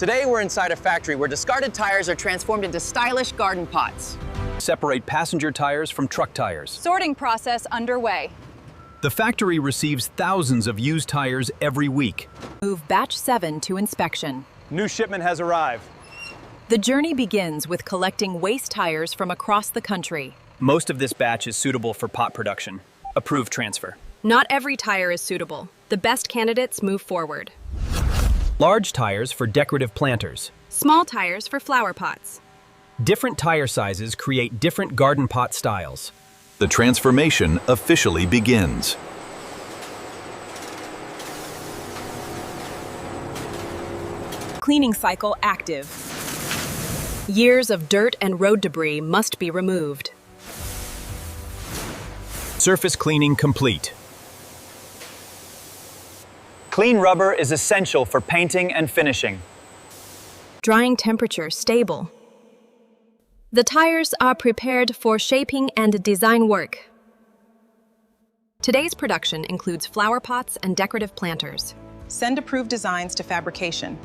Today we're inside a factory where discarded tires are transformed into stylish garden pots. Separate passenger tires from truck tires. Sorting process underway. The factory receives thousands of used tires every week. Move batch 7 to inspection. New shipment has arrived. The journey begins with collecting waste tires from across the country. Most of this batch is suitable for pot production. Approved transfer. Not every tire is suitable. The best candidates move forward. Large tires for decorative planters. Small tires for flower pots. Different tire sizes create different garden pot styles. The transformation officially begins. Cleaning cycle active. Years of dirt and road debris must be removed. Surface cleaning complete. Clean rubber is essential for painting and finishing. Drying temperature stable. The tires are prepared for shaping and design work. Today's production includes flower pots and decorative planters. Send approved designs to fabrication.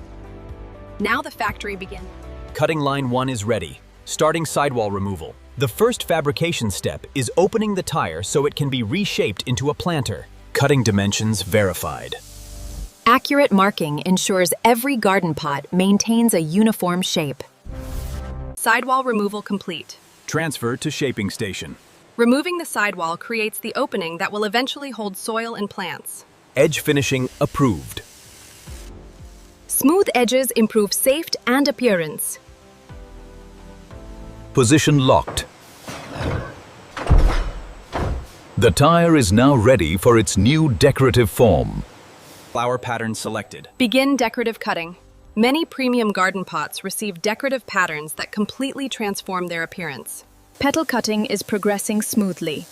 Now the factory begins. Cutting line 1 is ready. Starting sidewall removal. The first fabrication step is opening the tire so it can be reshaped into a planter. Cutting dimensions verified. Accurate marking ensures every garden pot maintains a uniform shape. Sidewall removal complete. Transfer to shaping station. Removing the sidewall creates the opening that will eventually hold soil and plants. Edge finishing approved. Smooth edges improve safety and appearance. Position locked. The tire is now ready for its new decorative form. Flower pattern selected. Begin decorative cutting. Many premium garden pots receive decorative patterns that completely transform their appearance. Petal cutting is progressing smoothly.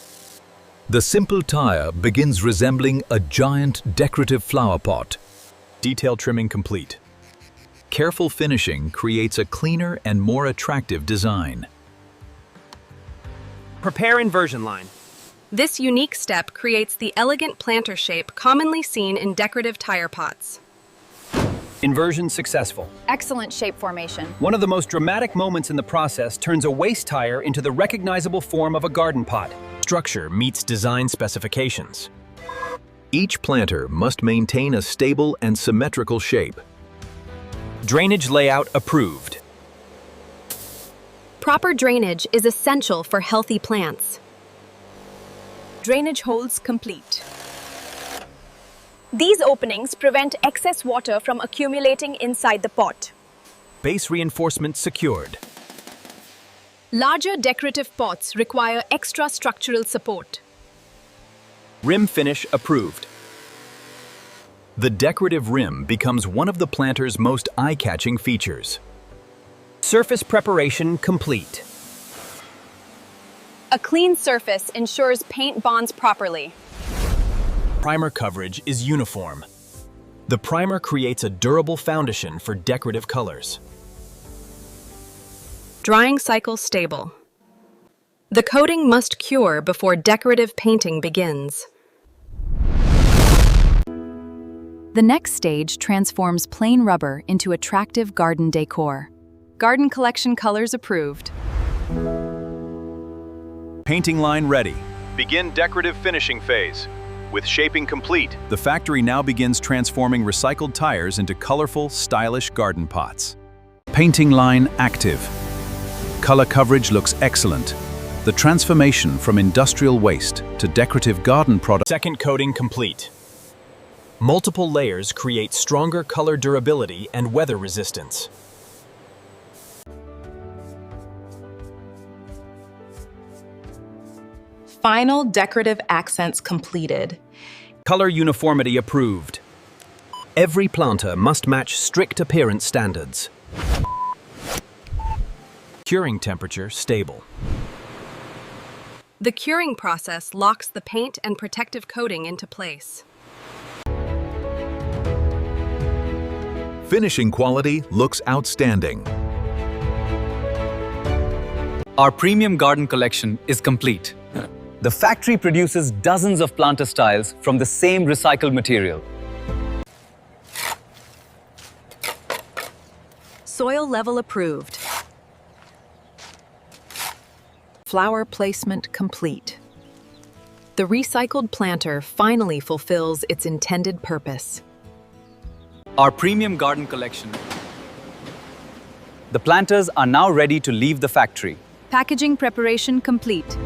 The simple tire begins resembling a giant decorative flower pot. Detail trimming complete. Careful finishing creates a cleaner and more attractive design. Prepare inversion line. This unique step creates the elegant planter shape commonly seen in decorative tire pots. Inversion successful. Excellent shape formation. One of the most dramatic moments in the process turns a waste tire into the recognizable form of a garden pot. Structure meets design specifications. Each planter must maintain a stable and symmetrical shape. Drainage layout approved. Proper drainage is essential for healthy plants. Drainage holes complete. These openings prevent excess water from accumulating inside the pot. Base reinforcement secured. Larger decorative pots require extra structural support. Rim finish approved. The decorative rim becomes one of the planter's most eye-catching features. Surface preparation complete. A clean surface ensures paint bonds properly. Primer coverage is uniform. The primer creates a durable foundation for decorative colors. Drying cycle stable. The coating must cure before decorative painting begins. The next stage transforms plain rubber into attractive garden decor. Garden collection colors approved. Painting line ready. Begin decorative finishing phase. With shaping complete, the factory now begins transforming recycled tires into colorful, stylish garden pots. Painting line active. Color coverage looks excellent. The transformation from industrial waste to decorative garden product. Second coating complete. Multiple layers create stronger color durability and weather resistance. Final decorative accents completed. Color uniformity approved. Every planter must match strict appearance standards. Curing temperature stable. The curing process locks the paint and protective coating into place. Finishing quality looks outstanding. Our premium garden collection is complete. The factory produces dozens of planter styles from the same recycled material. Soil level approved. Flower placement complete. The recycled planter finally fulfills its intended purpose. Our premium garden collection. The planters are now ready to leave the factory. Packaging preparation complete.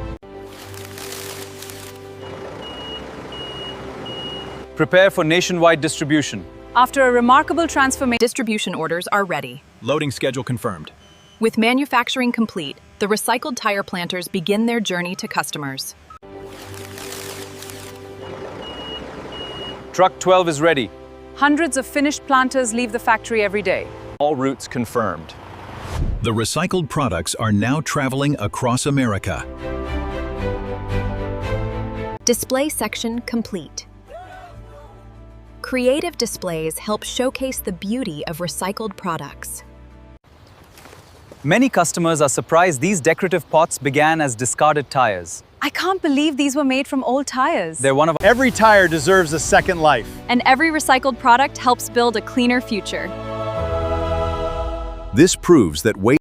Prepare for nationwide distribution. After a remarkable transformation, Distribution orders are ready. Loading schedule confirmed. With manufacturing complete, the recycled tire planters begin their journey to customers. Truck 12 is ready. hundreds of finished planters leave the factory every day. All routes confirmed. The recycled products are now traveling across America. Display section complete. Creative displays help showcase the beauty of recycled products. Many customers are surprised these decorative pots began as discarded tires. I can't believe these were made from old tires. They're one of Every tire deserves a second life. And every recycled product helps build a cleaner future. This proves that waste